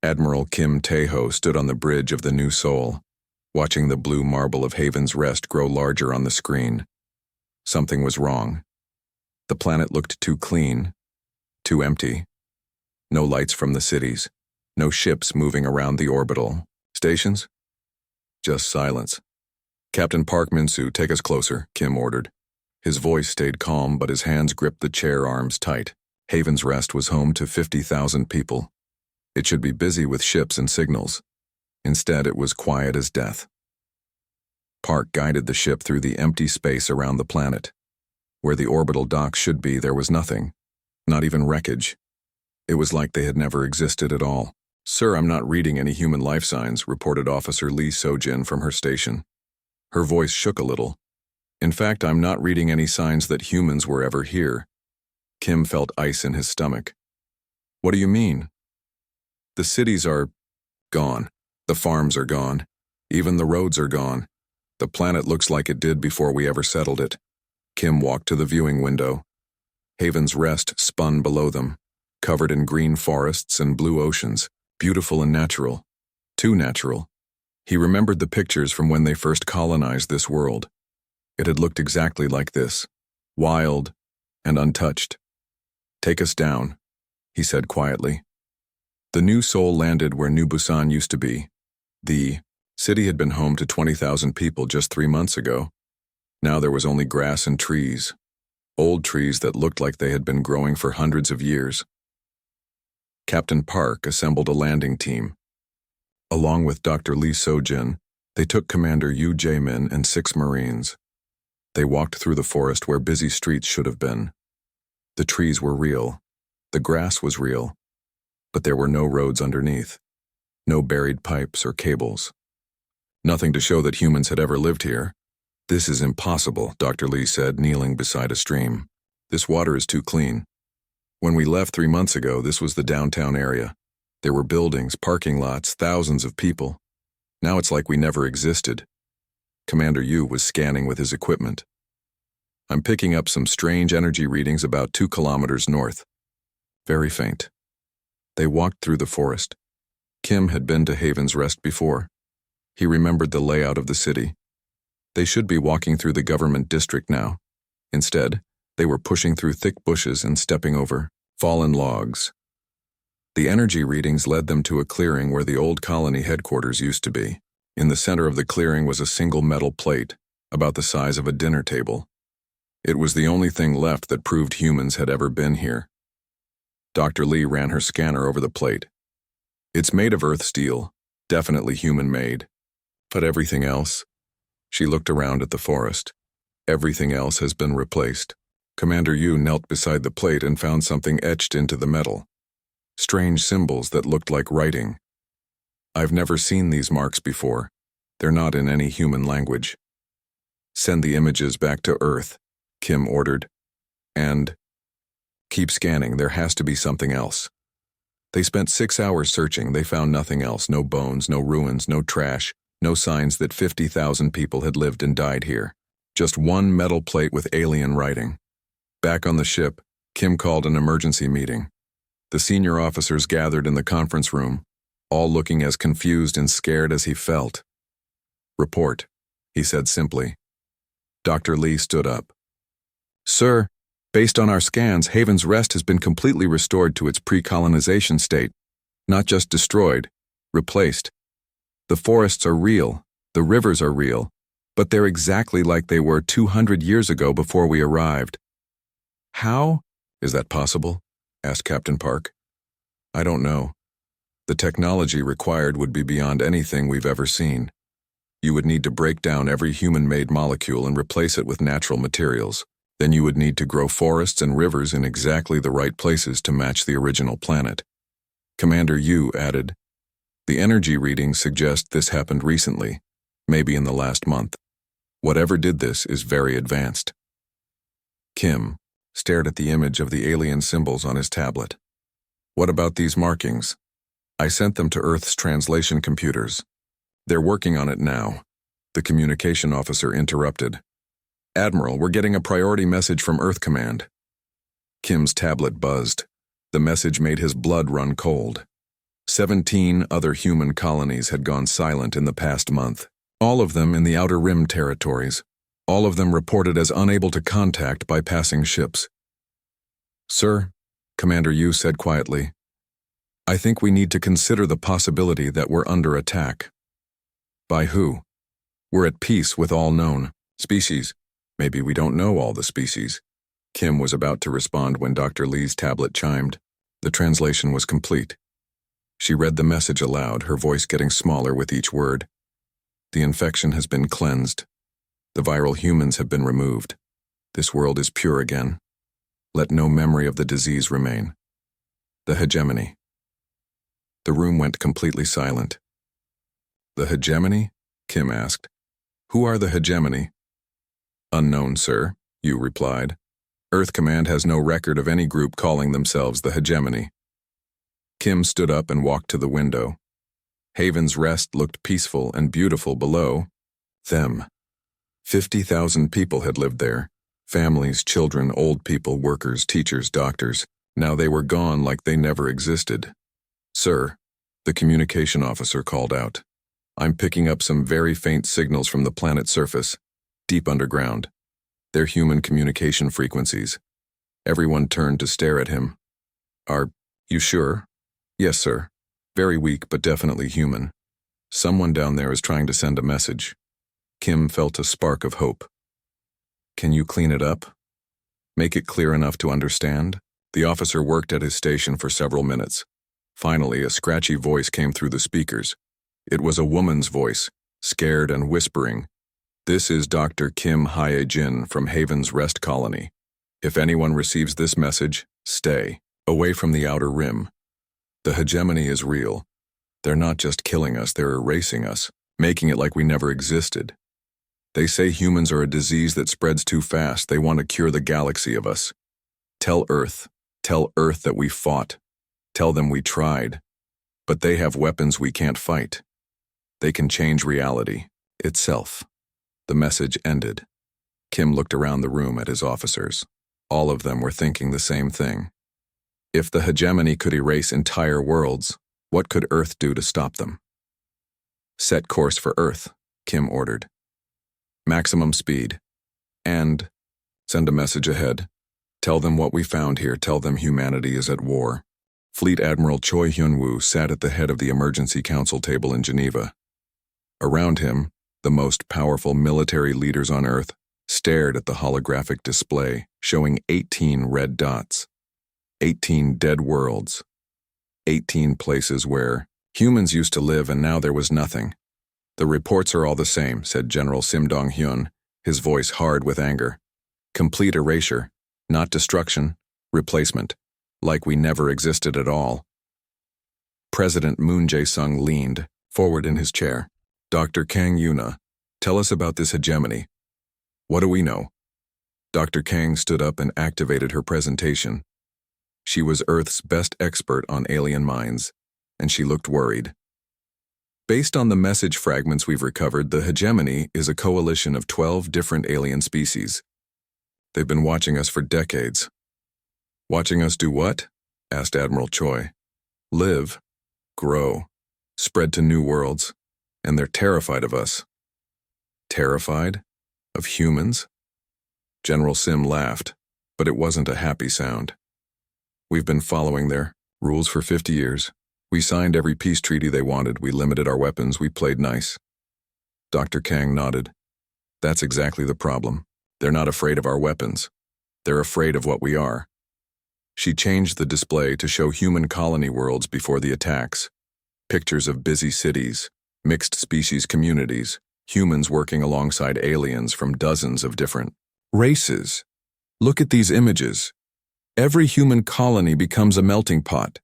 Admiral Kim Tae-ho stood on the bridge of the New Seoul, watching the blue marble of Haven's Rest grow larger on the screen. Something was wrong. The planet looked too clean, too empty. No lights from the cities, no ships moving around the orbital stations. Just silence. "Captain Park Min-soo, take us closer," Kim ordered. His voice stayed calm, but his hands gripped the chair arms tight. Haven's Rest was home to 50,000 people. It should be busy with ships and signals. Instead, it was quiet as death. Park guided the ship through the empty space around the planet. Where the orbital docks should be, there was nothing, not even wreckage. It was like they had never existed at all. "Sir, I'm not reading any human life signs," reported Officer Lee So-jin from her station. Her voice shook a little. "In fact, I'm not reading any signs that humans were ever here." Kim felt ice in his stomach. "What do you mean?" "The cities are gone. The farms are gone. Even the roads are gone. The planet looks like it did before we ever settled it." Kim walked to the viewing window. Haven's Rest spun below them, covered in green forests and blue oceans, beautiful and natural. Too natural. He remembered the pictures from when they first colonized this world. It had looked exactly like this, wild and untouched. "Take us down," he said quietly. The New Seoul landed where New Busan used to be. The city had been home to 20,000 people just 3 months ago. Now there was only grass and trees, old trees that looked like they had been growing for hundreds of years. Captain Park assembled a landing team. Along with Dr. Lee So-jin, they took Commander Yoo Jae-min and 6 Marines. They walked through the forest where busy streets should have been. The trees were real. The grass was real. But there were no roads underneath. No buried pipes or cables. Nothing to show that humans had ever lived here. "This is impossible," Dr. Lee said, kneeling beside a stream. "This water is too clean. When we left 3 months ago, this was the downtown area. There were buildings, parking lots, thousands of people. Now it's like we never existed." Commander Yu was scanning with his equipment. "I'm picking up some strange energy readings about 2 kilometers north. Very faint." They walked through the forest. Kim had been to Haven's Rest before. He remembered the layout of the city. They should be walking through the government district now. Instead, they were pushing through thick bushes and stepping over fallen logs. The energy readings led them to a clearing where the old colony headquarters used to be. In the center of the clearing was a single metal plate, about the size of a dinner table. It was the only thing left that proved humans had ever been here. Dr. Lee ran her scanner over the plate. "It's made of earth steel, definitely human-made. But everything else?" She looked around at the forest. "Everything else has been replaced." Commander Yu knelt beside the plate and found something etched into the metal. Strange symbols that looked like writing. "I've never seen these marks before. They're not in any human language." "Send the images back to Earth," Kim ordered. "And keep scanning, there has to be something else." They spent 6 hours searching. They found nothing else, no bones, no ruins, no trash, no signs that 50,000 people had lived and died here. Just one metal plate with alien writing. Back on the ship, Kim called an emergency meeting. The senior officers gathered in the conference room, all looking as confused and scared as he felt. "Report," he said simply. Dr. Lee stood up. "Sir, based on our scans, Haven's Rest has been completely restored to its pre-colonization state. Not just destroyed, replaced. The forests are real, the rivers are real, but they're exactly like they were 200 years ago before we arrived." "How is that possible?" asked Captain Park. "I don't know. The technology required would be beyond anything we've ever seen. You would need to break down every human-made molecule and replace it with natural materials. Then you would need to grow forests and rivers in exactly the right places to match the original planet." Commander Yu added, "The energy readings suggest this happened recently, maybe in the last month. Whatever did this is very advanced." Kim stared at the image of the alien symbols on his tablet. "What about these markings?" "I sent them to Earth's translation computers. They're working on it now." The communication officer interrupted. "Admiral, we're getting a priority message from Earth Command." Kim's tablet buzzed. The message made his blood run cold. 17 other human colonies had gone silent in the past month, all of them in the Outer Rim territories, all of them reported as unable to contact by passing ships. "Sir," Commander Yu said quietly, "I think we need to consider the possibility that we're under attack." "By who?" "We're at peace with all known species. Maybe we don't know all the species." Kim was about to respond when Dr. Lee's tablet chimed. The translation was complete. She read the message aloud, her voice getting smaller with each word. "The infection has been cleansed. The viral humans have been removed. This world is pure again. Let no memory of the disease remain. The hegemony." The room went completely silent. "The hegemony?" Kim asked. "Who are the hegemony?" "Unknown, sir," Yu replied. "Earth Command has no record of any group calling themselves the hegemony." Kim stood up and walked to the window. Haven's Rest looked peaceful and beautiful below them. 50,000 people had lived there. Families, children, old people, workers, teachers, doctors. Now they were gone like they never existed. "Sir," the communication officer called out, "I'm picking up some very faint signals from the planet's surface, deep underground. They're human communication frequencies." Everyone turned to stare at him. "Are you sure?" "Yes, sir. Very weak, but definitely human. Someone down there is trying to send a message." Kim felt a spark of hope. "Can you clean it up? Make it clear enough to understand?" The officer worked at his station for several minutes. Finally, a scratchy voice came through the speakers. It was a woman's voice, scared and whispering. "This is Dr. Kim Hye-jin from Haven's Rest Colony. If anyone receives this message, stay away from the Outer Rim. The hegemony is real. They're not just killing us, they're erasing us, making it like we never existed. They say humans are a disease that spreads too fast. They want to cure the galaxy of us. Tell Earth that we fought. Tell them we tried. But they have weapons we can't fight. They can change reality itself." The message ended. Kim looked around the room at his officers. All of them were thinking the same thing. If the hegemony could erase entire worlds, what could Earth do to stop them? "Set course for Earth," Kim ordered. "Maximum speed. And send a message ahead. Tell them what we found here. Tell them humanity is at war." Fleet Admiral Choi Hyun-woo sat at the head of the Emergency Council table in Geneva. Around him, the most powerful military leaders on Earth stared at the holographic display showing 18 red dots. 18 dead worlds. 18 places where humans used to live and now there was nothing. "The reports are all the same," said General Sim Dong-hyun, his voice hard with anger. "Complete erasure, not destruction, replacement, like we never existed at all." President Moon Jae-sung leaned forward in his chair. "Dr. Kang Yuna, tell us about this hegemony. What do we know?" Dr. Kang stood up and activated her presentation. She was Earth's best expert on alien minds, and she looked worried. "Based on the message fragments we've recovered, the hegemony is a coalition of 12 different alien species. They've been watching us for decades." "Watching us do what?" asked Admiral Choi. "Live, grow, spread to new worlds, and they're terrified of us." "Terrified? Of humans?" General Sim laughed, but it wasn't a happy sound. "We've been following their rules for 50 years. We signed every peace treaty they wanted. We limited our weapons. We played nice." Dr. Kang nodded. "That's exactly the problem. They're not afraid of our weapons. They're afraid of what we are." She changed the display to show human colony worlds before the attacks. Pictures of busy cities, mixed species communities, humans working alongside aliens from dozens of different races. "Look at these images. Every human colony becomes a melting pot.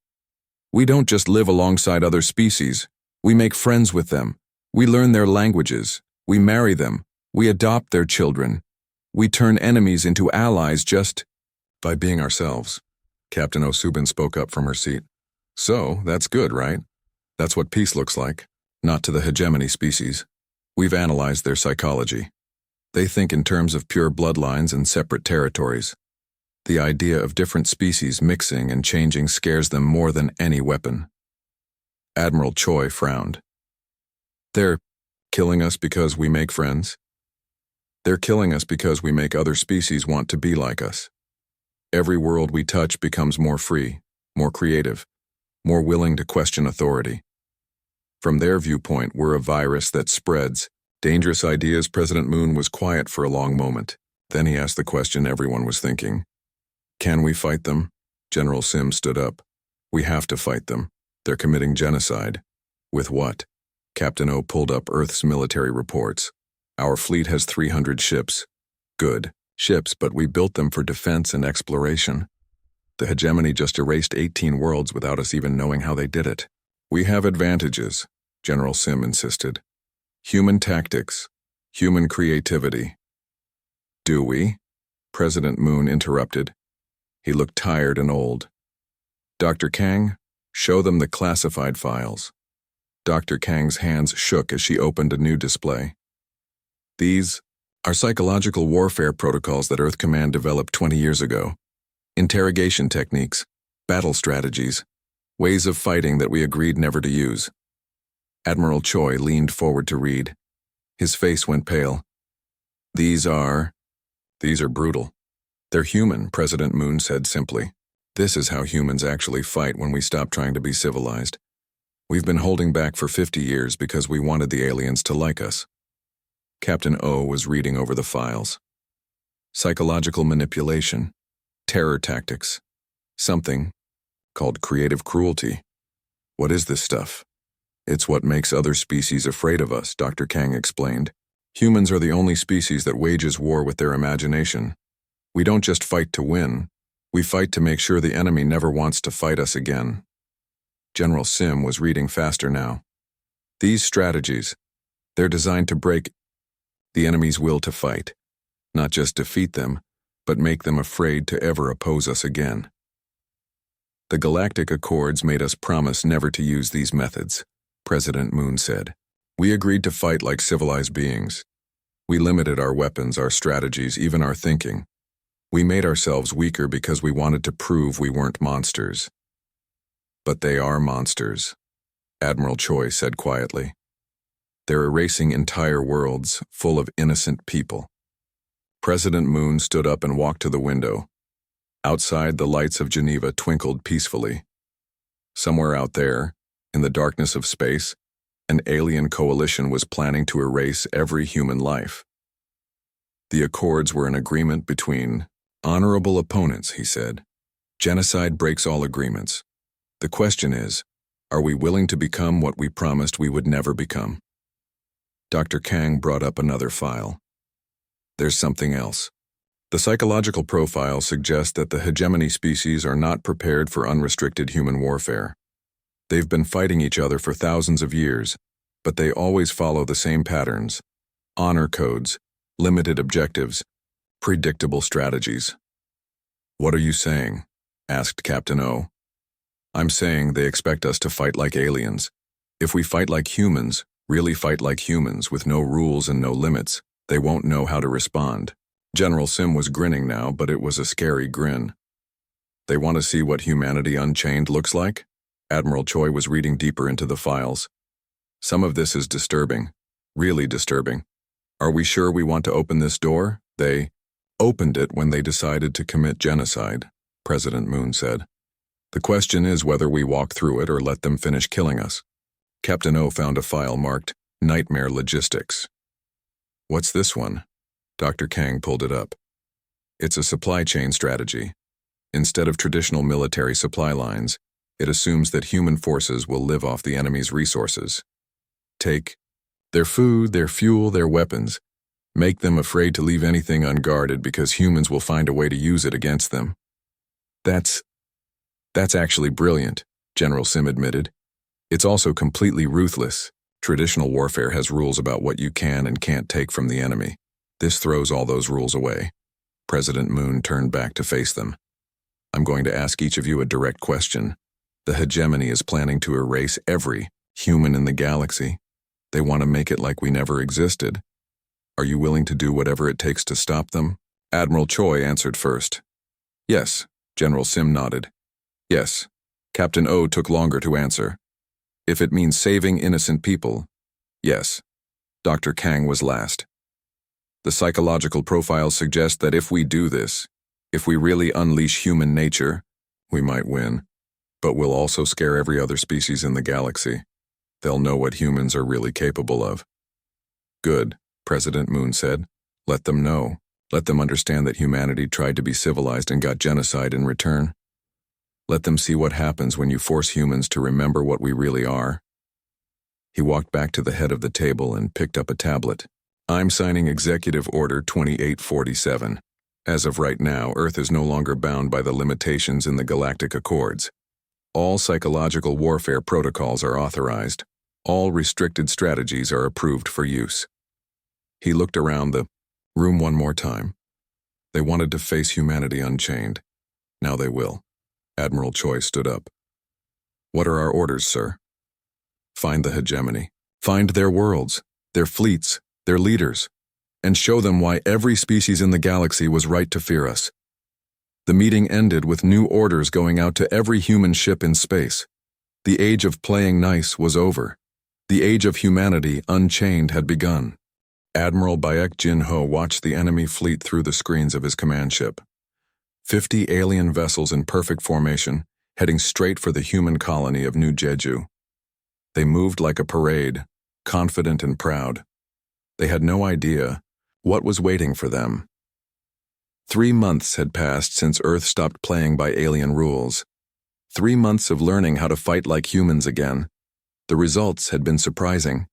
We don't just live alongside other species. We make friends with them. We learn their languages. We marry them. We adopt their children. We turn enemies into allies just by being ourselves." Captain Osubin spoke up from her seat. "So, that's good, right? That's what peace looks like. Not to the hegemony species. We've analyzed their psychology. They think in terms of pure bloodlines and separate territories. The idea of different species mixing and changing scares them more than any weapon." Admiral Choi frowned. They're killing us because we make friends? They're killing us because we make other species want to be like us. Every world we touch becomes more free, more creative, more willing to question authority. From their viewpoint, we're a virus that spreads dangerous ideas. President Moon was quiet for a long moment. Then he asked the question everyone was thinking. Can we fight them? General Sim stood up. We have to fight them. They're committing genocide. With what? Captain O pulled up Earth's military reports. Our fleet has 300 ships. Good ships, but we built them for defense and exploration. The hegemony just erased 18 worlds without us even knowing how they did it. We have advantages, General Sim insisted. Human tactics, human creativity. Do we? President Moon interrupted. He looked tired and old. Dr. Kang, show them the classified files. Dr. Kang's hands shook as she opened a new display. These are psychological warfare protocols that Earth Command developed 20 years ago. Interrogation techniques, battle strategies, ways of fighting that we agreed never to use. Admiral Choi leaned forward to read. His face went pale. These are brutal. They're human, President Moon said simply. This is how humans actually fight when we stop trying to be civilized. We've been holding back for 50 years because we wanted the aliens to like us. Captain O was reading over the files. Psychological manipulation, terror tactics, something called creative cruelty. What is this stuff? It's what makes other species afraid of us, Dr. Kang explained. Humans are the only species that wages war with their imagination. We don't just fight to win, we fight to make sure the enemy never wants to fight us again. General Sim was reading faster now. These strategies, they're designed to break the enemy's will to fight, not just defeat them, but make them afraid to ever oppose us again. The Galactic Accords made us promise never to use these methods, President Moon said. We agreed to fight like civilized beings. We limited our weapons, our strategies, even our thinking. We made ourselves weaker because we wanted to prove we weren't monsters. But they are monsters, Admiral Choi said quietly. They're erasing entire worlds full of innocent people. President Moon stood up and walked to the window. Outside, the lights of Geneva twinkled peacefully. Somewhere out there, in the darkness of space, an alien coalition was planning to erase every human life. The Accords were an agreement between honorable opponents, he said. Genocide breaks all agreements. The question is, are we willing to become what we promised we would never become? Dr. Kang brought up another file. There's something else. The psychological profile suggests that the hegemony species are not prepared for unrestricted human warfare. They've been fighting each other for thousands of years, but they always follow the same patterns: honor codes, limited objectives, predictable strategies. What are you saying? Asked Captain O. I'm saying they expect us to fight like aliens. If we fight like humans, really fight like humans with no rules and no limits, they won't know how to respond. General Sim was grinning now, but it was a scary grin. They want to see what humanity unchained looks like? Admiral Choi was reading deeper into the files. Some of this is disturbing, really disturbing. Are we sure we want to open this door? They opened it when they decided to commit genocide, President Moon said. The question is whether we walk through it or let them finish killing us. Captain O found a file marked Nightmare Logistics. What's this one? Dr. Kang pulled it up. It's a supply chain strategy. Instead of traditional military supply lines, it assumes that human forces will live off the enemy's resources. Take their food, their fuel, their weapons. Make them afraid to leave anything unguarded because humans will find a way to use it against them. That's actually brilliant, General Sim admitted. It's also completely ruthless. Traditional warfare has rules about what you can and can't take from the enemy. This throws all those rules away. President Moon turned back to face them. I'm going to ask each of you a direct question. The hegemony is planning to erase every human in the galaxy. They want to make it like we never existed. Are you willing to do whatever it takes to stop them? Admiral Choi answered first. Yes, General Sim nodded. Yes. Captain O took longer to answer. If it means saving innocent people, yes. Dr. Kang was last. The psychological profiles suggest that if we do this, if we really unleash human nature, we might win. But we'll also scare every other species in the galaxy. They'll know what humans are really capable of. Good, President Moon said. Let them know. Let them understand that humanity tried to be civilized and got genocide in return. Let them see what happens when you force humans to remember what we really are. He walked back to the head of the table and picked up a tablet. I'm signing Executive Order 2847. As of right now, Earth is no longer bound by the limitations in the Galactic Accords. All psychological warfare protocols are authorized. All restricted strategies are approved for use. He looked around the room one more time. They wanted to face humanity unchained. Now they will. Admiral Choi stood up. What are our orders, sir? Find the hegemony. Find their worlds, their fleets, their leaders, and show them why every species in the galaxy was right to fear us. The meeting ended with new orders going out to every human ship in space. The age of playing nice was over. The age of humanity unchained had begun. Admiral Baek Jin-ho watched the enemy fleet through the screens of his command ship. 50 alien vessels in perfect formation, heading straight for the human colony of New Jeju. They moved like a parade, confident and proud. They had no idea what was waiting for them. 3 months had passed since Earth stopped playing by alien rules. 3 months of learning how to fight like humans again. The results had been surprising,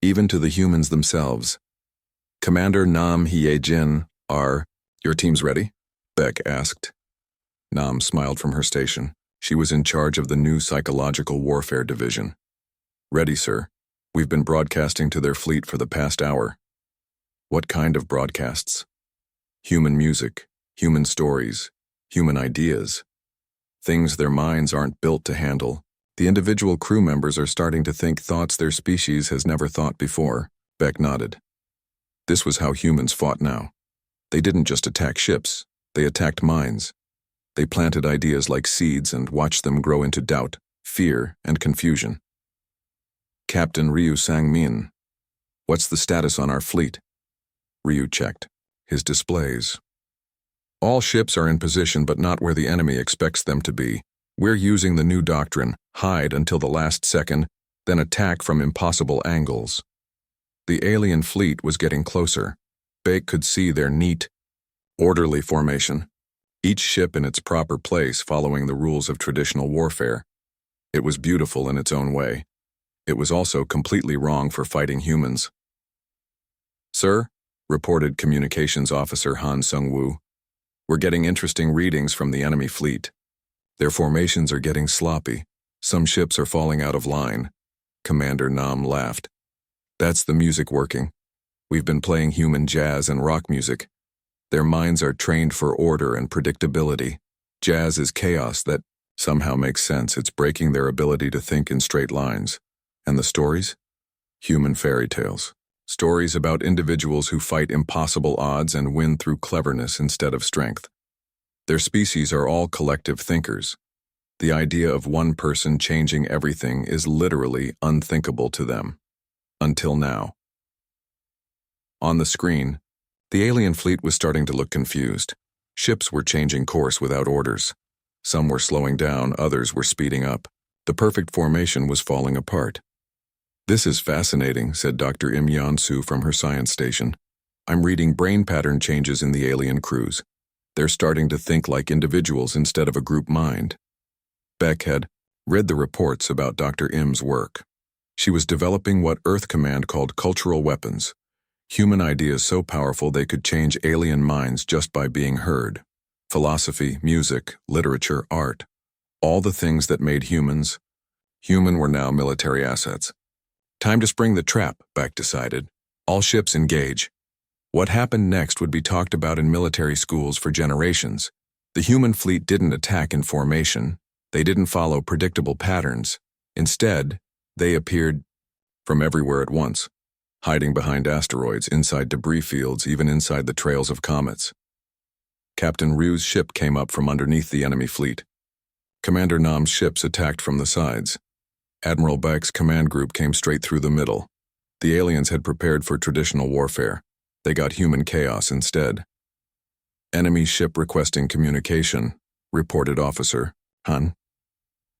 even to the humans themselves. Commander Nam Hye-jin, your team's ready? Beck asked. Nam smiled from her station. She was in charge of the new Psychological Warfare Division. Ready, sir. We've been broadcasting to their fleet for the past hour. What kind of broadcasts? Human music, human stories, human ideas. Things their minds aren't built to handle. The individual crew members are starting to think thoughts their species has never thought before. Beck nodded. This was how humans fought now. They didn't just attack ships, they attacked minds. They planted ideas like seeds and watched them grow into doubt, fear, and confusion. Captain Ryu Sang-min, what's the status on our fleet? Ryu checked his displays. All ships are in position but not where the enemy expects them to be. We're using the new doctrine, hide until the last second, then attack from impossible angles. The alien fleet was getting closer. Bake could see their neat, orderly formation, each ship in its proper place following the rules of traditional warfare. It was beautiful in its own way. It was also completely wrong for fighting humans. Sir, reported Communications Officer Han Sung-woo, we're getting interesting readings from the enemy fleet. Their formations are getting sloppy. Some ships are falling out of line. Commander Nam laughed. That's the music working. We've been playing human jazz and rock music. Their minds are trained for order and predictability. Jazz is chaos that somehow makes sense. It's breaking their ability to think in straight lines. And the stories? Human fairy tales. Stories about individuals who fight impossible odds and win through cleverness instead of strength. Their species are all collective thinkers. The idea of one person changing everything is literally unthinkable to them. Until now. On the screen, the alien fleet was starting to look confused. Ships were changing course without orders. Some were slowing down, others were speeding up. The perfect formation was falling apart. This is fascinating, said Dr. Im Yeon-soo from her science station. I'm reading brain pattern changes in the alien crews. They're starting to think like individuals instead of a group mind. Beck had read the reports about Dr. Im's work. She was developing what Earth Command called cultural weapons. Human ideas so powerful they could change alien minds just by being heard. Philosophy, music, literature, art. All the things that made humans. Human were now military assets. Time to spring the trap, Beck decided. All ships engage. What happened next would be talked about in military schools for generations. The human fleet didn't attack in formation. They didn't follow predictable patterns. Instead, they appeared from everywhere at once, hiding behind asteroids, inside debris fields, even inside the trails of comets. Captain Ryu's ship came up from underneath the enemy fleet. Commander Nam's ships attacked from the sides. Admiral Beck's command group came straight through the middle. The aliens had prepared for traditional warfare. They got human chaos instead. Enemy ship requesting communication, reported Officer Hun.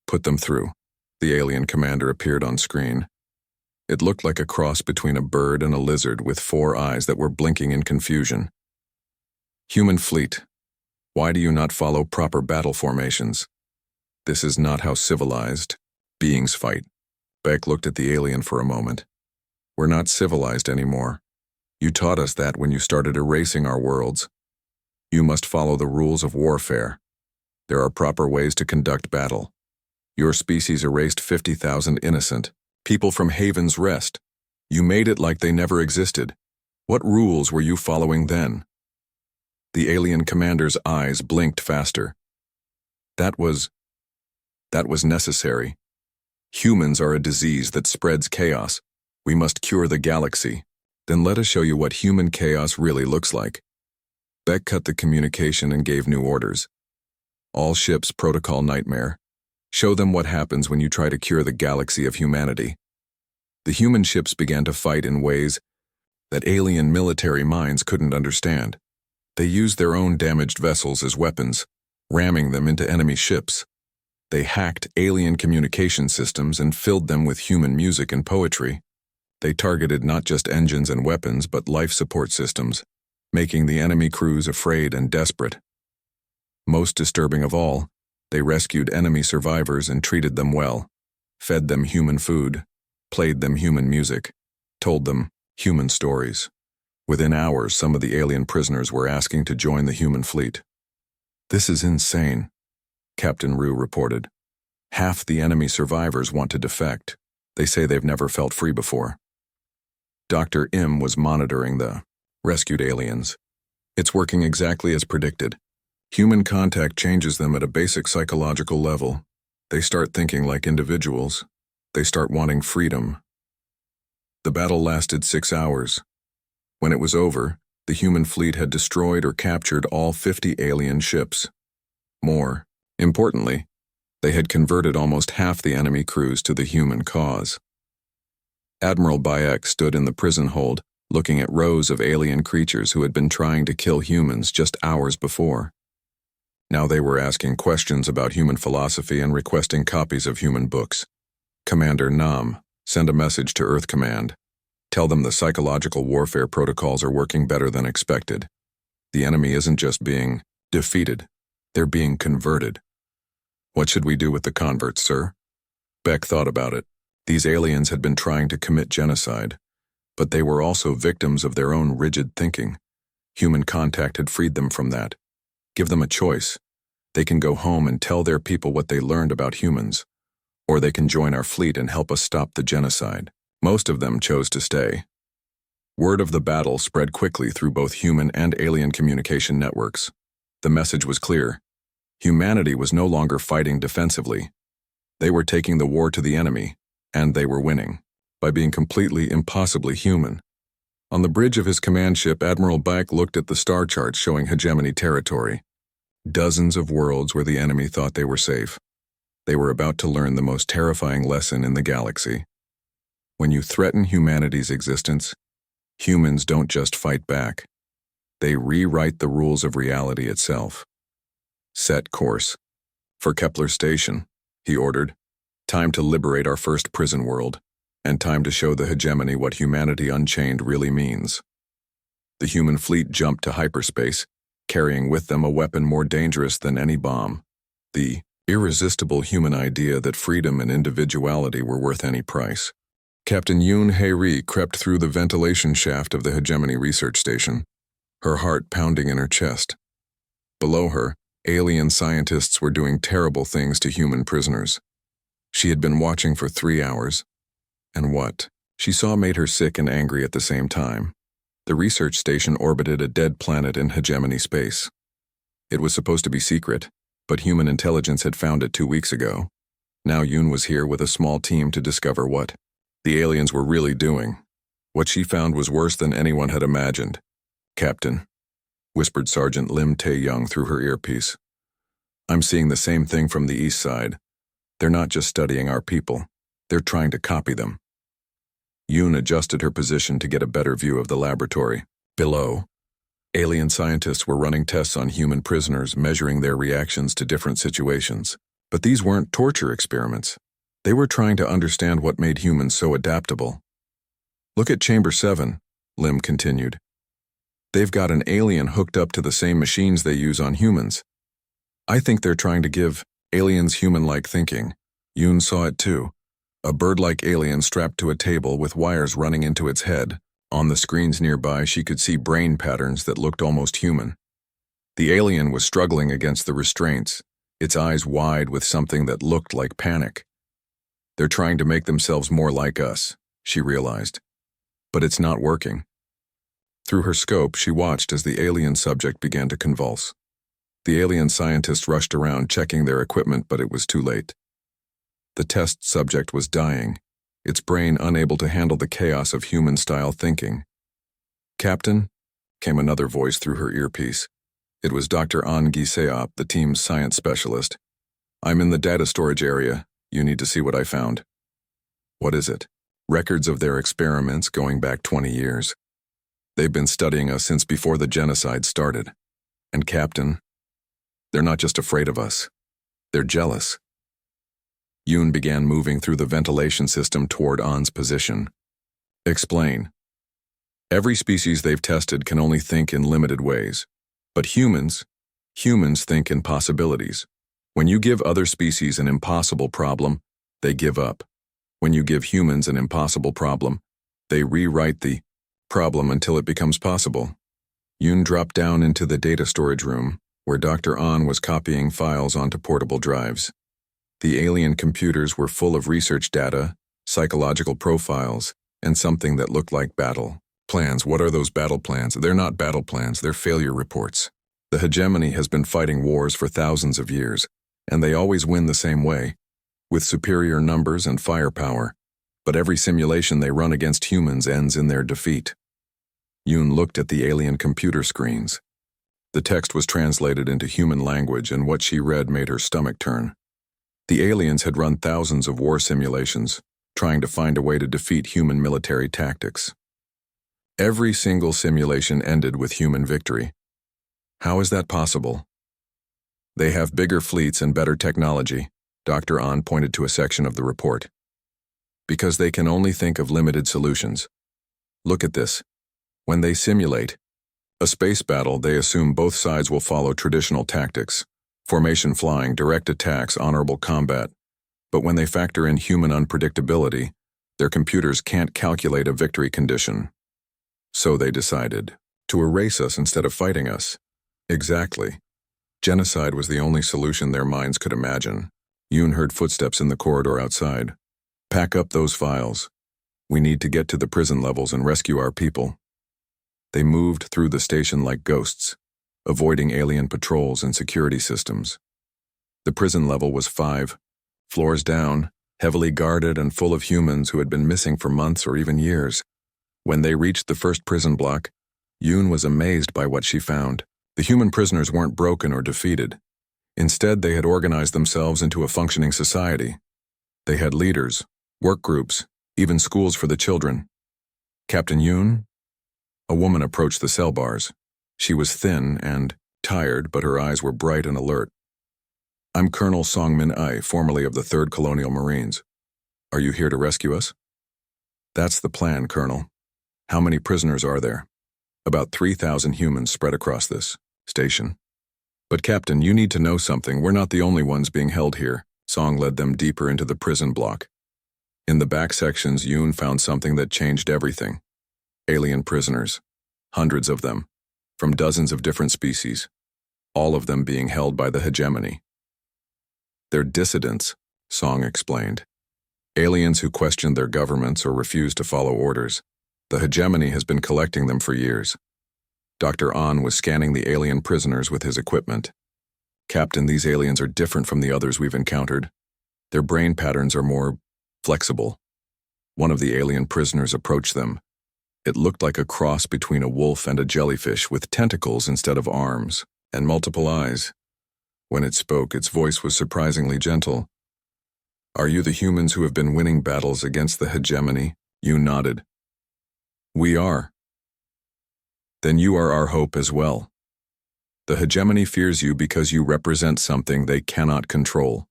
Put them through. The alien commander appeared on screen. It looked like a cross between a bird and a lizard with 4 eyes that were blinking in confusion. Human fleet, why do you not follow proper battle formations? This is not how civilized beings fight. Beck looked at the alien for a moment. We're not civilized anymore. You taught us that when you started erasing our worlds. You must follow the rules of warfare. There are proper ways to conduct battle. Your species erased 50,000 innocent people from Haven's Rest. You made it like they never existed. What rules were you following then? The alien commander's eyes blinked faster. That was necessary. Humans are a disease that spreads chaos. We must cure the galaxy. Then let us show you what human chaos really looks like. Beck cut the communication and gave new orders. All ships protocol nightmare. Show them what happens when you try to cure the galaxy of humanity. The human ships began to fight in ways that alien military minds couldn't understand. They used their own damaged vessels as weapons, ramming them into enemy ships. They hacked alien communication systems and filled them with human music and poetry. They targeted not just engines and weapons, but life support systems, making the enemy crews afraid and desperate. Most disturbing of all, they rescued enemy survivors and treated them well, fed them human food, played them human music, told them human stories. Within hours, some of the alien prisoners were asking to join the human fleet. This is insane, Captain Rue reported. Half the enemy survivors want to defect. They say they've never felt free before. Dr. Im was monitoring the rescued aliens. It's working exactly as predicted. Human contact changes them at a basic psychological level. They start thinking like individuals. They start wanting freedom. The battle lasted 6 hours. When it was over, the human fleet had destroyed or captured all 50 alien ships. More importantly, they had converted almost half the enemy crews to the human cause. Admiral Bayek stood in the prison hold, looking at rows of alien creatures who had been trying to kill humans just hours before. Now they were asking questions about human philosophy and requesting copies of human books. Commander Nam, send a message to Earth Command. Tell them the psychological warfare protocols are working better than expected. The enemy isn't just being defeated, they're being converted. What should we do with the converts, sir? Beck thought about it. These aliens had been trying to commit genocide, but they were also victims of their own rigid thinking. Human contact had freed them from that. Give them a choice. They can go home and tell their people what they learned about humans, or they can join our fleet and help us stop the genocide. Most of them chose to stay. Word of the battle spread quickly through both human and alien communication networks. The message was clear. Humanity was no longer fighting defensively. They were taking the war to the enemy, and they were winning, by being completely impossibly human. On the bridge of his command ship, Admiral Bayek looked at the star charts showing hegemony territory. Dozens of worlds where the enemy thought they were safe. They were about to learn the most terrifying lesson in the galaxy. When you threaten humanity's existence, humans don't just fight back. They rewrite the rules of reality itself. Set course. For Kepler Station, he ordered. Time to liberate our first prison world, and time to show the hegemony what humanity unchained really means. The human fleet jumped to hyperspace, carrying with them a weapon more dangerous than any bomb. The irresistible human idea that freedom and individuality were worth any price. Captain Yoon Hae-ri crept through the ventilation shaft of the Hegemony Research Station, her heart pounding in her chest. Below her, alien scientists were doing terrible things to human prisoners. She had been watching for 3 hours, and what she saw made her sick and angry at the same time. The research station orbited a dead planet in hegemony space. It was supposed to be secret, but human intelligence had found it 2 weeks ago. Now Yoon was here with a small team to discover what the aliens were really doing. What she found was worse than anyone had imagined. Captain, whispered Sergeant Lim Tae-young through her earpiece. I'm seeing the same thing from the east side. They're not just studying our people. They're trying to copy them. Yoon adjusted her position to get a better view of the laboratory. Below, alien scientists were running tests on human prisoners, measuring their reactions to different situations. But these weren't torture experiments. They were trying to understand what made humans so adaptable. Look at Chamber 7, Lim continued. They've got an alien hooked up to the same machines they use on humans. I think they're trying to give aliens human-like thinking. Yoon saw it too. A bird-like alien strapped to a table with wires running into its head. On the screens nearby, she could see brain patterns that looked almost human. The alien was struggling against the restraints, its eyes wide with something that looked like panic. They're trying to make themselves more like us, she realized. But it's not working. Through her scope, she watched as the alien subject began to convulse. The alien scientists rushed around checking their equipment, but it was too late. The test subject was dying, its brain unable to handle the chaos of human-style thinking. "Captain," came another voice through her earpiece. It was Dr. An Gi-seop, the team's science specialist. "I'm in the data storage area. You need to see what I found." "What is it?" "Records of their experiments going back 20 years. They've been studying us since before the genocide started. And Captain, they're not just afraid of us. They're jealous." Yoon began moving through the ventilation system toward An's position. "Explain." "Every species they've tested can only think in limited ways. But humans think in possibilities. When you give other species an impossible problem, they give up. When you give humans an impossible problem, they rewrite the problem until it becomes possible." Yoon dropped down into the data storage room, where Dr. An was copying files onto portable drives. The alien computers were full of research data, psychological profiles, and something that looked like battle plans. "What are those battle plans?" "They're not battle plans, they're failure reports. The hegemony has been fighting wars for thousands of years, and they always win the same way, with superior numbers and firepower. But every simulation they run against humans ends in their defeat." Yoon looked at the alien computer screens. The text was translated into human language, and what she read made her stomach turn. The aliens had run thousands of war simulations, trying to find a way to defeat human military tactics. Every single simulation ended with human victory. How is that possible? "They have bigger fleets and better technology," Dr. An pointed to a section of the report. "Because they can only think of limited solutions. Look at this. When they simulate a space battle, they assume both sides will follow traditional tactics: formation flying, direct attacks, honorable combat. But when they factor in human unpredictability, their computers can't calculate a victory condition. So they decided to erase us instead of fighting us." Exactly. Genocide was the only solution their minds could imagine. Yoon heard footsteps in the corridor outside. "Pack up those files. We need to get to the prison levels and rescue our people." They moved through the station like ghosts, avoiding alien patrols and security systems. The prison level was 5 floors down, heavily guarded and full of humans who had been missing for months or even years. When they reached the first prison block, Yoon was amazed by what she found. The human prisoners weren't broken or defeated. Instead, they had organized themselves into a functioning society. They had leaders, work groups, even schools for the children. "Captain Yoon?" A woman approached the cell bars. She was thin and tired, but her eyes were bright and alert. "I'm Colonel Song-min Ai, formerly of the 3rd Colonial Marines. Are you here to rescue us?" "That's the plan, Colonel. How many prisoners are there?" "About 3,000 humans spread across this station." "But Captain, you need to know something. We're not the only ones being held here." Song led them deeper into the prison block. In the back sections, Yoon found something that changed everything. Alien prisoners. Hundreds of them, from dozens of different species, all of them being held by the hegemony. "They're dissidents," Song explained. "Aliens who questioned their governments or refused to follow orders. The hegemony has been collecting them for years." Dr. An was scanning the alien prisoners with his equipment. "Captain, these aliens are different from the others we've encountered. Their brain patterns are more flexible." One of the alien prisoners approached them. It looked like a cross between a wolf and a jellyfish, with tentacles instead of arms, and multiple eyes. When it spoke, its voice was surprisingly gentle. Are you the humans who have been winning battles against the hegemony? You nodded. We are. Then you are our hope as well. The hegemony fears you because you represent something they cannot control.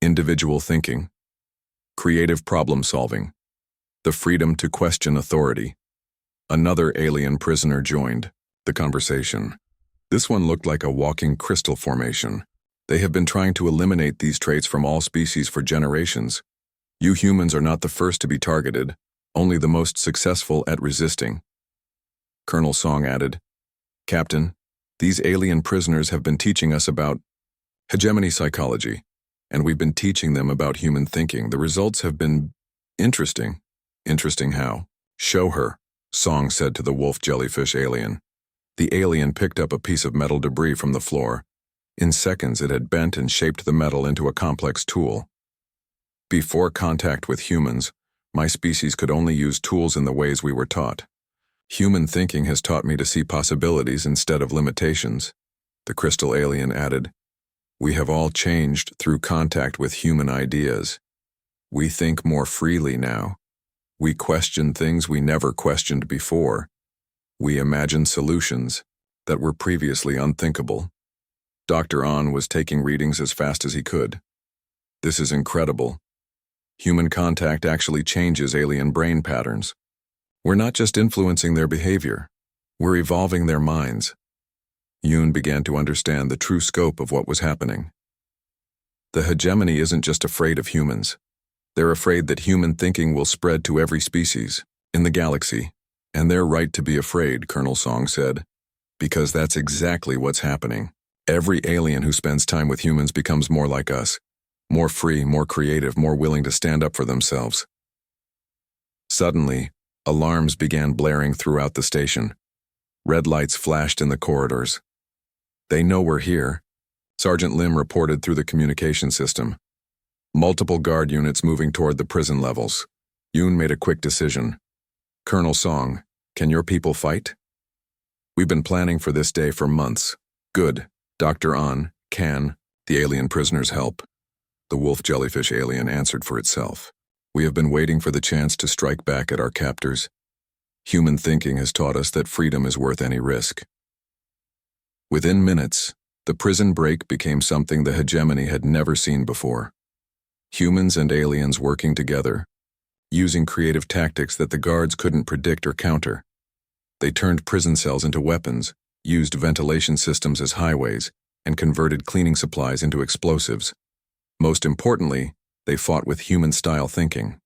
Individual thinking, creative problem solving, the freedom to question authority. Another alien prisoner joined the conversation. This one looked like a walking crystal formation. They have been trying to eliminate these traits from all species for generations. You humans are not the first to be targeted, only the most successful at resisting. Colonel Song added, Captain, these alien prisoners have been teaching us about hegemony psychology, and we've been teaching them about human thinking. The results have been interesting. Interesting how? Show her, Song said to the wolf jellyfish alien. The alien picked up a piece of metal debris from the floor. In seconds, it had bent and shaped the metal into a complex tool. Before contact with humans, my species could only use tools in the ways we were taught. Human thinking has taught me to see possibilities instead of limitations, the crystal alien added. We have all changed through contact with human ideas. We think more freely now. We question things we never questioned before. We imagine solutions that were previously unthinkable. Dr. An was taking readings as fast as he could. This is incredible. Human contact actually changes alien brain patterns. We're not just influencing their behavior, we're evolving their minds. Yoon began to understand the true scope of what was happening. The hegemony isn't just afraid of humans. They're afraid that human thinking will spread to every species in the galaxy. And they're right to be afraid, Colonel Song said, because that's exactly what's happening. Every alien who spends time with humans becomes more like us, more free, more creative, more willing to stand up for themselves. Suddenly, alarms began blaring throughout the station. Red lights flashed in the corridors. They know we're here, Sergeant Lim reported through the communication system. Multiple guard units moving toward the prison levels. Yoon made a quick decision. Colonel Song, can your people fight? We've been planning for this day for months. Good. Dr. An, can the alien prisoners help? The wolf jellyfish alien answered for itself. We have been waiting for the chance to strike back at our captors. Human thinking has taught us that freedom is worth any risk. Within minutes, the prison break became something the hegemony had never seen before. Humans and aliens working together, using creative tactics that the guards couldn't predict or counter. They turned prison cells into weapons, used ventilation systems as highways, and converted cleaning supplies into explosives. Most importantly, they fought with human-style thinking.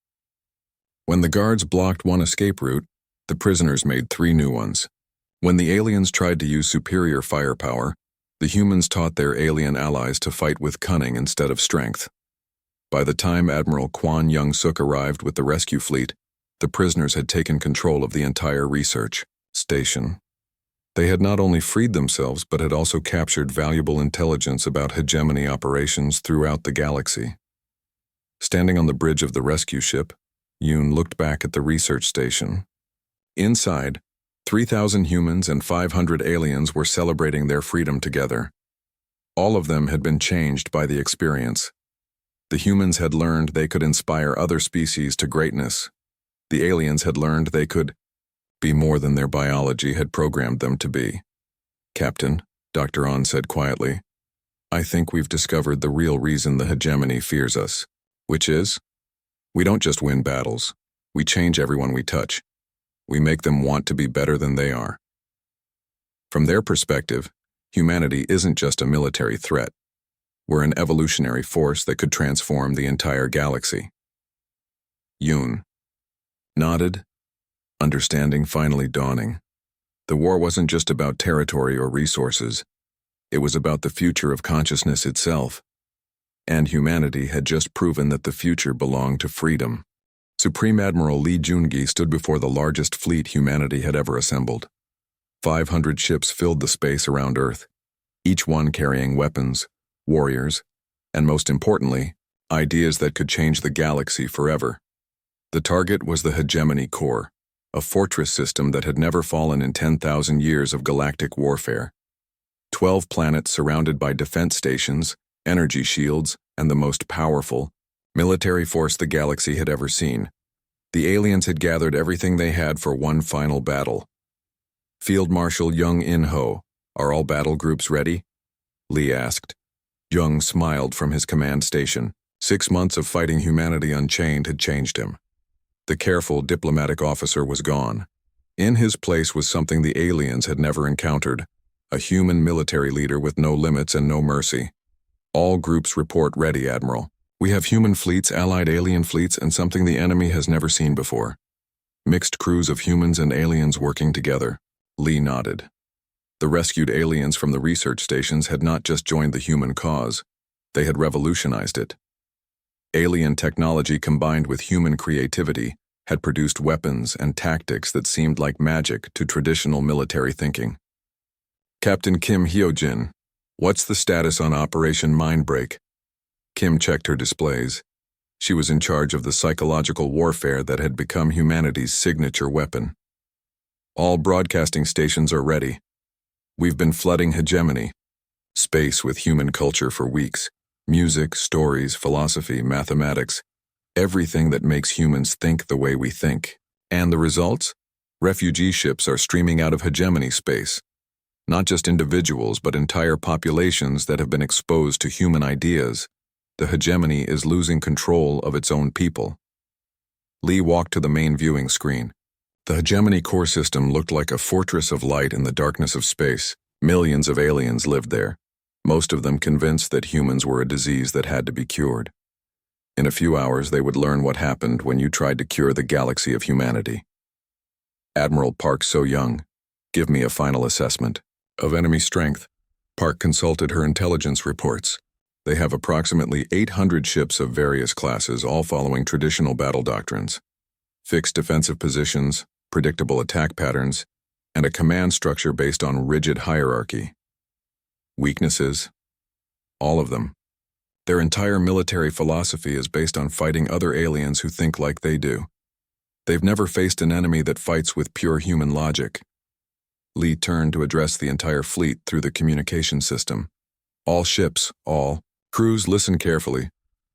When the guards blocked one escape route, the prisoners made 3 new ones. When the aliens tried to use superior firepower, the humans taught their alien allies to fight with cunning instead of strength. By the time Admiral Kwan Young-suk arrived with the rescue fleet, the prisoners had taken control of the entire research station. They had not only freed themselves but had also captured valuable intelligence about hegemony operations throughout the galaxy. Standing on the bridge of the rescue ship, Yoon looked back at the research station. Inside, 3,000 humans and 500 aliens were celebrating their freedom together. All of them had been changed by the experience. The humans had learned they could inspire other species to greatness. The aliens had learned they could be more than their biology had programmed them to be. Captain, Dr. An said quietly, I think we've discovered the real reason the hegemony fears us, which is, we don't just win battles, we change everyone we touch. We make them want to be better than they are. From their perspective, humanity isn't just a military threat. We're an evolutionary force that could transform the entire galaxy. Yoon nodded, understanding finally dawning. The war wasn't just about territory or resources. It was about the future of consciousness itself. And humanity had just proven that the future belonged to freedom. Supreme Admiral Lee Jungi stood before the largest fleet humanity had ever assembled. 500 ships filled the space around Earth, each one carrying weapons, warriors, and most importantly, ideas that could change the galaxy forever. The target was the Hegemony Core, a fortress system that had never fallen in 10,000 years of galactic warfare. 12 planets surrounded by defense stations, energy shields, and the most powerful, Military force the galaxy had ever seen. The aliens had gathered everything they had for one final battle. Field Marshal Young In-ho, are all battle groups ready? Lee asked. Young smiled from his command station. 6 months of fighting humanity unchained had changed him. The careful diplomatic officer was gone. In his place was something the aliens had never encountered, a human military leader with no limits and no mercy. All groups report ready, Admiral. We have human fleets, allied alien fleets, and something the enemy has never seen before. Mixed crews of humans and aliens working together. Lee nodded. The rescued aliens from the research stations had not just joined the human cause, they had revolutionized it. Alien technology combined with human creativity had produced weapons and tactics that seemed like magic to traditional military thinking. Captain Kim Hyojin, what's the status on Operation Mindbreak? Kim checked her displays. She was in charge of the psychological warfare that had become humanity's signature weapon. All broadcasting stations are ready. We've been flooding hegemony, space with human culture for weeks. Music, stories, philosophy, mathematics, everything that makes humans think the way we think. And the results? Refugee ships are streaming out of hegemony space. Not just individuals, but entire populations that have been exposed to human ideas. The hegemony is losing control of its own people. Lee walked to the main viewing screen. The hegemony core system looked like a fortress of light in the darkness of space. Millions of aliens lived there, most of them convinced that humans were a disease that had to be cured. In a few hours, they would learn what happened when you tried to cure the galaxy of humanity. Admiral Park So-young, give me a final assessment. Of enemy strength, Park consulted her intelligence reports. They have approximately 800 ships of various classes, all following traditional battle doctrines. Fixed defensive positions, predictable attack patterns, and a command structure based on rigid hierarchy. Weaknesses? All of them. Their entire military philosophy is based on fighting other aliens who think like they do. They've never faced an enemy that fights with pure human logic. Lee turned to address the entire fleet through the communication system. All ships, all crews, listen carefully.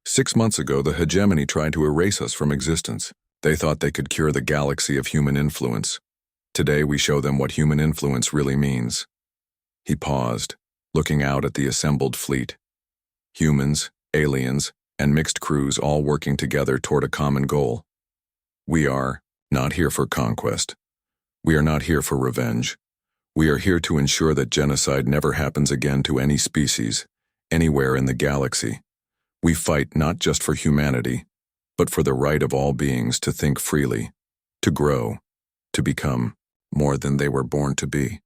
6 months ago, the hegemony tried to erase us from existence. They thought they could cure the galaxy of human influence. Today, we show them what human influence really means. He paused, looking out at the assembled fleet. Humans, aliens, and mixed crews all working together toward a common goal. We are not here for conquest. We are not here for revenge. We are here to ensure that genocide never happens again to any species, anywhere in the galaxy. We fight not just for humanity, but for the right of all beings to think freely, to grow, to become more than they were born to be.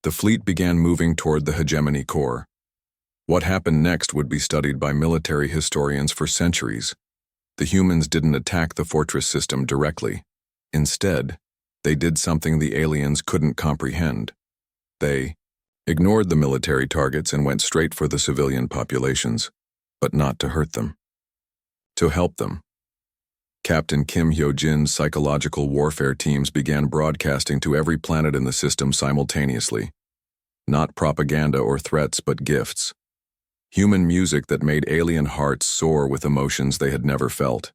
The fleet began moving toward the hegemony core. What happened next would be studied by military historians for centuries. The humans didn't attack the fortress system directly. Instead, they did something the aliens couldn't comprehend. They ignored the military targets and went straight for the civilian populations, but not to hurt them. To help them. Captain Kim Hyojin's psychological warfare teams began broadcasting to every planet in the system simultaneously. Not propaganda or threats, but gifts. Human music that made alien hearts soar with emotions they had never felt.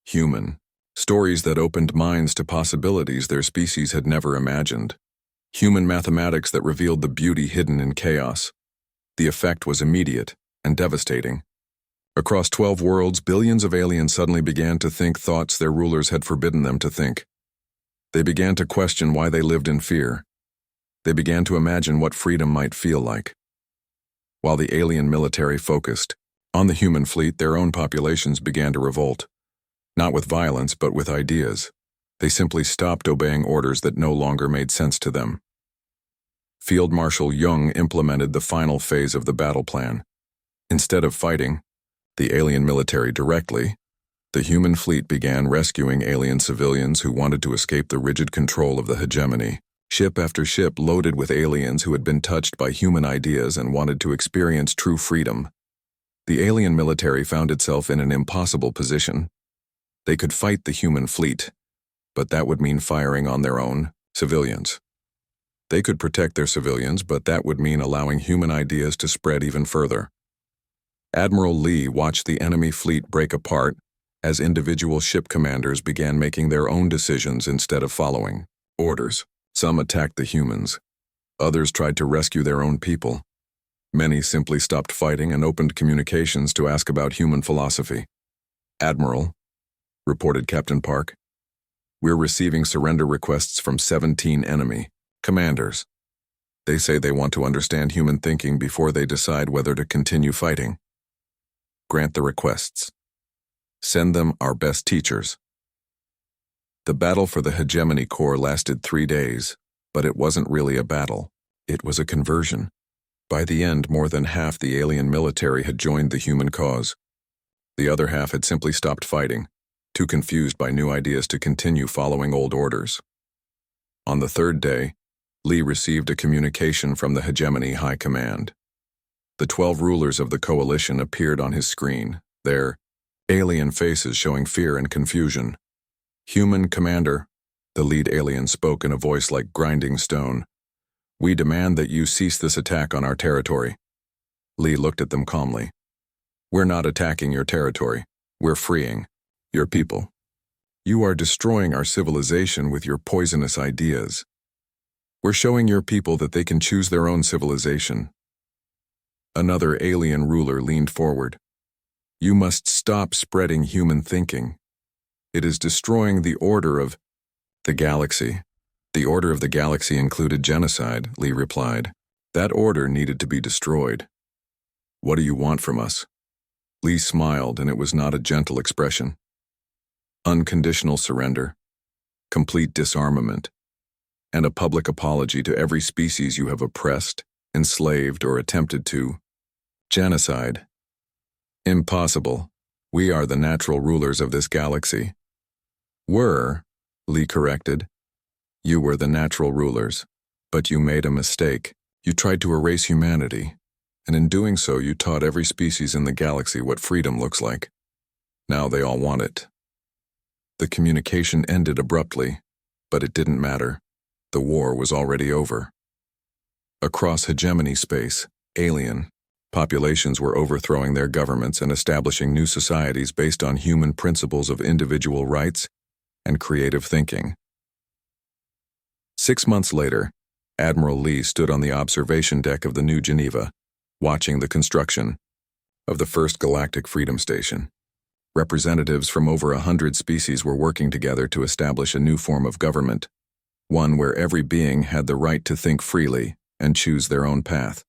Human. Stories that opened minds to possibilities their species had never imagined. Human mathematics that revealed the beauty hidden in chaos. The effect was immediate and devastating. Across 12 worlds, billions of aliens suddenly began to think thoughts their rulers had forbidden them to think. They began to question why they lived in fear. They began to imagine what freedom might feel like. While the alien military focused on the human fleet, their own populations began to revolt. Not with violence, but with ideas. They simply stopped obeying orders that no longer made sense to them. Field Marshal Young implemented the final phase of the battle plan. Instead of fighting the alien military directly, the human fleet began rescuing alien civilians who wanted to escape the rigid control of the hegemony. Ship after ship loaded with aliens who had been touched by human ideas and wanted to experience true freedom. The alien military found itself in an impossible position. They could fight the human fleet, but that would mean firing on their own civilians. They could protect their civilians, but that would mean allowing human ideas to spread even further. Admiral Lee watched the enemy fleet break apart as individual ship commanders began making their own decisions instead of following orders. Some attacked the humans. Others tried to rescue their own people. Many simply stopped fighting and opened communications to ask about human philosophy. "Admiral," reported Captain Park, "we're receiving surrender requests from 17 enemy commanders. They say they want to understand human thinking before they decide whether to continue fighting. Grant the requests. Send them our best teachers." The battle for the Hegemony Core lasted 3 days, but it wasn't really a battle. It was a conversion. By the end, more than half the alien military had joined the human cause. The other half had simply stopped fighting, too confused by new ideas to continue following old orders. On the 3rd day, Lee received a communication from the Hegemony High Command. The 12 rulers of the coalition appeared on his screen, their alien faces showing fear and confusion. "Human Commander," the lead alien spoke in a voice like grinding stone, "we demand that you cease this attack on our territory." Lee looked at them calmly. "We're not attacking your territory. We're freeing your people. You are destroying our civilization with your poisonous ideas. We're showing your people that they can choose their own civilization." Another alien ruler leaned forward. "You must stop spreading human thinking. It is destroying the order of the galaxy." "The order of the galaxy included genocide," Lee replied. "That order needed to be destroyed. What do you want from us?" Lee smiled, and it was not a gentle expression. "Unconditional surrender, complete disarmament, and a public apology to every species you have oppressed, enslaved, or attempted to. Genocide. Impossible. We are the natural rulers of this galaxy." "Were," Lee corrected. "You were the natural rulers, but you made a mistake. You tried to erase humanity, and in doing so you taught every species in the galaxy what freedom looks like. Now they all want it." The communication ended abruptly, but it didn't matter. The war was already over. Across hegemony space, alien populations were overthrowing their governments and establishing new societies based on human principles of individual rights and creative thinking. 6 months later, Admiral Lee stood on the observation deck of the New Geneva, watching the construction of the first Galactic Freedom Station. Representatives from over 100 species were working together to establish a new form of government, one where every being had the right to think freely and choose their own path.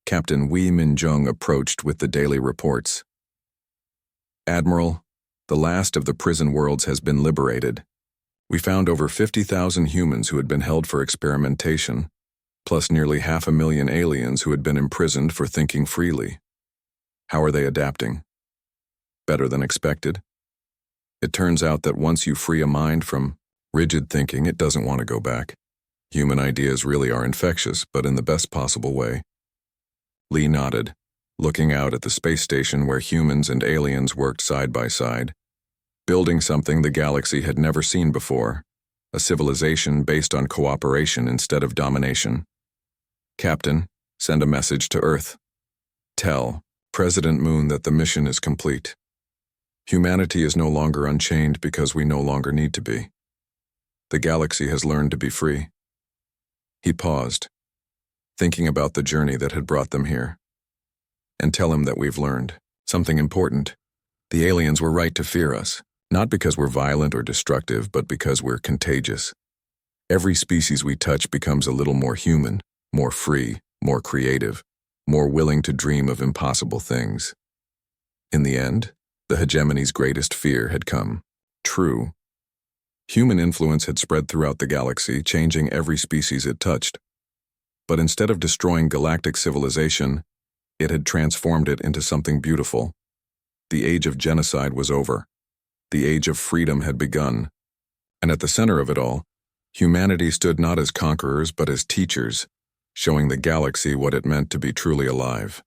Captain Wee Min-jung approached with the daily reports. "Admiral, the last of the prison worlds has been liberated. We found over 50,000 humans who had been held for experimentation, plus nearly 500,000 aliens who had been imprisoned for thinking freely. How are they adapting?" "Better than expected. It turns out that once you free a mind from rigid thinking, it doesn't want to go back. Human ideas really are infectious, but in the best possible way." Lee nodded, looking out at the space station where humans and aliens worked side by side, building something the galaxy had never seen before, a civilization based on cooperation instead of domination. "Captain, send a message to Earth. Tell President Moon that the mission is complete. Humanity is no longer unchained because we no longer need to be. The galaxy has learned to be free." He paused, thinking about the journey that had brought them here. "And tell him that we've learned something important. The aliens were right to fear us, not because we're violent or destructive, but because we're contagious. Every species we touch becomes a little more human, more free, more creative, more willing to dream of impossible things." In the end, the hegemony's greatest fear had come true. Human influence had spread throughout the galaxy, changing every species it touched. But instead of destroying galactic civilization, it had transformed it into something beautiful. The age of genocide was over. The age of freedom had begun. And at the center of it all, humanity stood not as conquerors but as teachers, showing the galaxy what it meant to be truly alive.